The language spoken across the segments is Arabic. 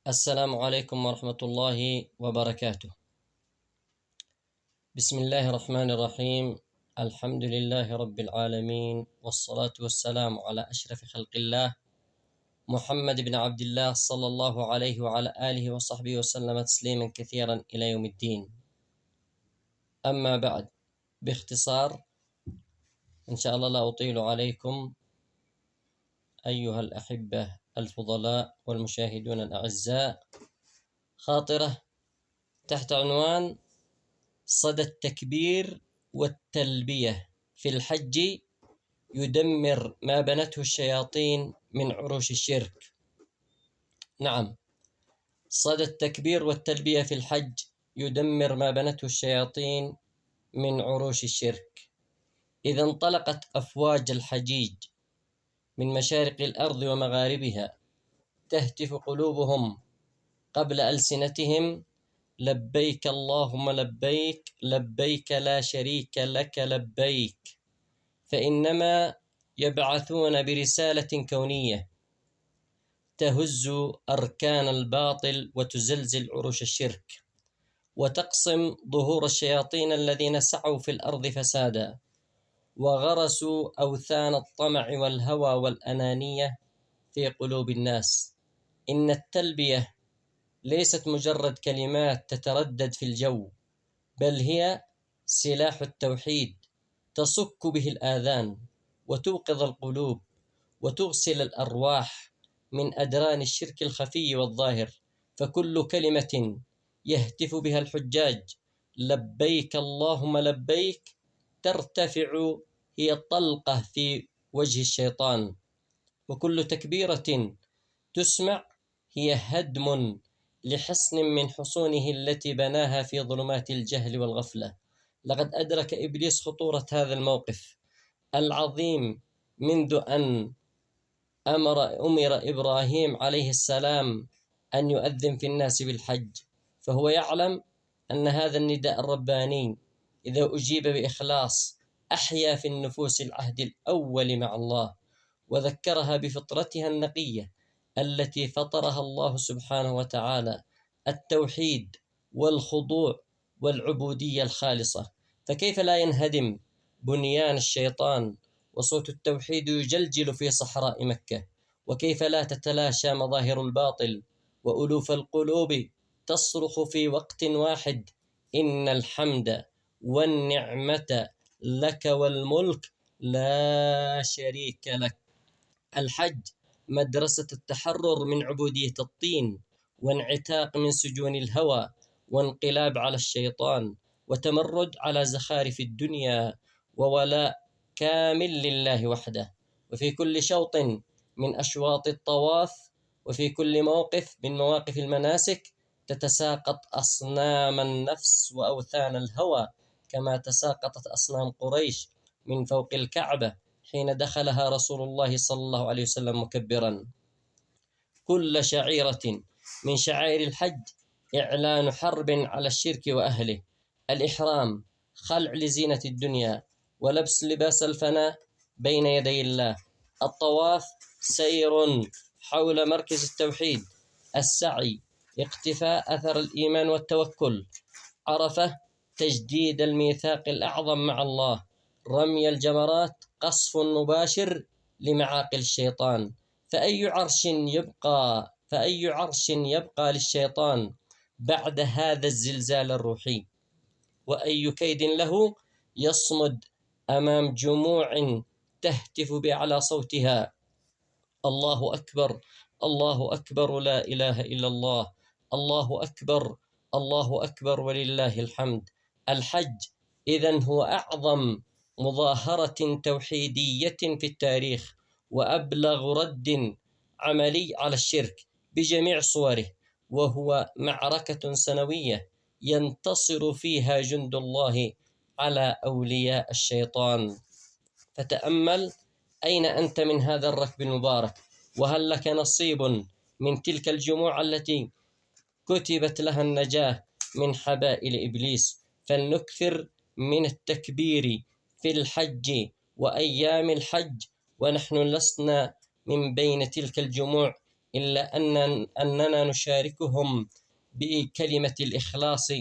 السلام عليكم ورحمة الله وبركاته. بسم الله الرحمن الرحيم. الحمد لله رب العالمين، والصلاة والسلام على أشرف خلق الله محمد بن عبد الله صلى الله عليه وعلى آله وصحبه وسلم تسليما كثيرا إلى يوم الدين. أما بعد، باختصار إن شاء الله لا أطيل عليكم أيها الأحبة الفضلاء والمشاهدون الأعزاء، خاطرة تحت عنوان صدى التكبير والتلبية في الحج يدمر ما بنته الشياطين من عروش الشرك. نعم، صدى التكبير والتلبية في الحج يدمر ما بنته الشياطين من عروش الشرك. إذا انطلقت أفواج الحجيج من مشارق الأرض ومغاربها تهتف قلوبهم قبل ألسنتهم: لبيك اللهم لبيك، لبيك لا شريك لك لبيك، فإنما يبعثون برسالة كونية تهز أركان الباطل وتزلزل عروش الشرك وتقصم ظهور الشياطين الذين سعوا في الأرض فسادا وغرسوا أوثان الطمع والهوى والأنانية في قلوب الناس. إن التلبية ليست مجرد كلمات تتردد في الجو، بل هي سلاح التوحيد تصك به الآذان وتوقظ القلوب وتغسل الأرواح من أدران الشرك الخفي والظاهر. فكل كلمة يهتف بها الحجاج لبيك اللهم لبيك ترتفع هي طلقة في وجه الشيطان، وكل تكبيرة تسمع هي هدم لحصن من حصونه التي بناها في ظلمات الجهل والغفلة. لقد أدرك إبليس خطورة هذا الموقف العظيم منذ أن أمر إبراهيم عليه السلام أن يؤذن في الناس بالحج، فهو يعلم أن هذا النداء الرباني إذا أجيب بإخلاص أحيا في النفوس العهد الأول مع الله وذكرها بفطرتها النقية التي فطرها الله سبحانه وتعالى: التوحيد والخضوع والعبودية الخالصة. فكيف لا ينهدم بنيان الشيطان وصوت التوحيد يجلجل في صحراء مكة؟ وكيف لا تتلاشى مظاهر الباطل وألوف القلوب تصرخ في وقت واحد: إن الحمد والنعمة لك والملك لا شريك لك. الحج مدرسة التحرر من عبودية الطين وانعتاق من سجون الهوى وانقلاب على الشيطان وتمرد على زخارف الدنيا وولاء كامل لله وحده. وفي كل شوط من أشواط الطواف وفي كل موقف من مواقف المناسك تتساقط أصنام النفس وأوثان الهوى كما تساقطت أصنام قريش من فوق الكعبة حين دخلها رسول الله صلى الله عليه وسلم مكبرا. كل شعيرة من شعائر الحج إعلان حرب على الشرك وأهله: الإحرام خلع لزينة الدنيا ولبس لباس الفناء بين يدي الله، الطواف سير حول مركز التوحيد، السعي اقتفاء أثر الإيمان والتوكل، عرفة تجديد الميثاق الأعظم مع الله، رمي الجمرات قصف مباشر لمعاقل الشيطان. فأي عرش يبقى للشيطان بعد هذا الزلزال الروحي؟ وأي كيد له يصمد أمام جموع تهتف بأعلى صوتها: الله أكبر، الله أكبر، لا إله إلا الله، الله أكبر، الله أكبر ولله الحمد. الحج إذن هو أعظم مظاهرة توحيدية في التاريخ وأبلغ رد عملي على الشرك بجميع صوره، وهو معركة سنوية ينتصر فيها جند الله على أولياء الشيطان. فتأمل أين أنت من هذا الركب المبارك؟ وهل لك نصيب من تلك الجموع التي كتبت لها النجاة من حبائل إبليس؟ فلنكثر من التكبير في الحج وأيام الحج ونحن لسنا من بين تلك الجموع إلا أننا نشاركهم بكلمة الإخلاص: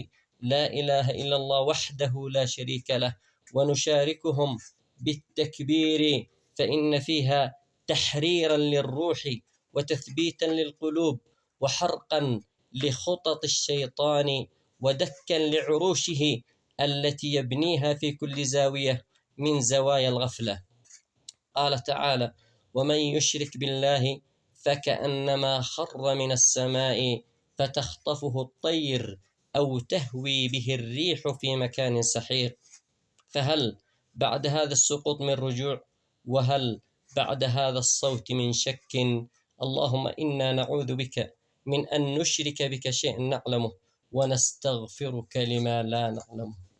لا إله إلا الله وحده لا شريك له، ونشاركهم بالتكبير، فإن فيها تحريرا للروح وتثبيتا للقلوب وحرقا لخطط الشيطان ودكا لعروشه التي يبنيها في كل زاوية من زوايا الغفلة. قال تعالى: ومن يشرك بالله فكأنما خر من السماء فتخطفه الطير أو تهوي به الريح في مكان سحيق. فهل بعد هذا السقوط من رجوع؟ وهل بعد هذا الصوت من شك؟ اللهم إنا نعوذ بك من أن نشرك بك شيئا نعلمه ونستغفرك لما لا نعلمه.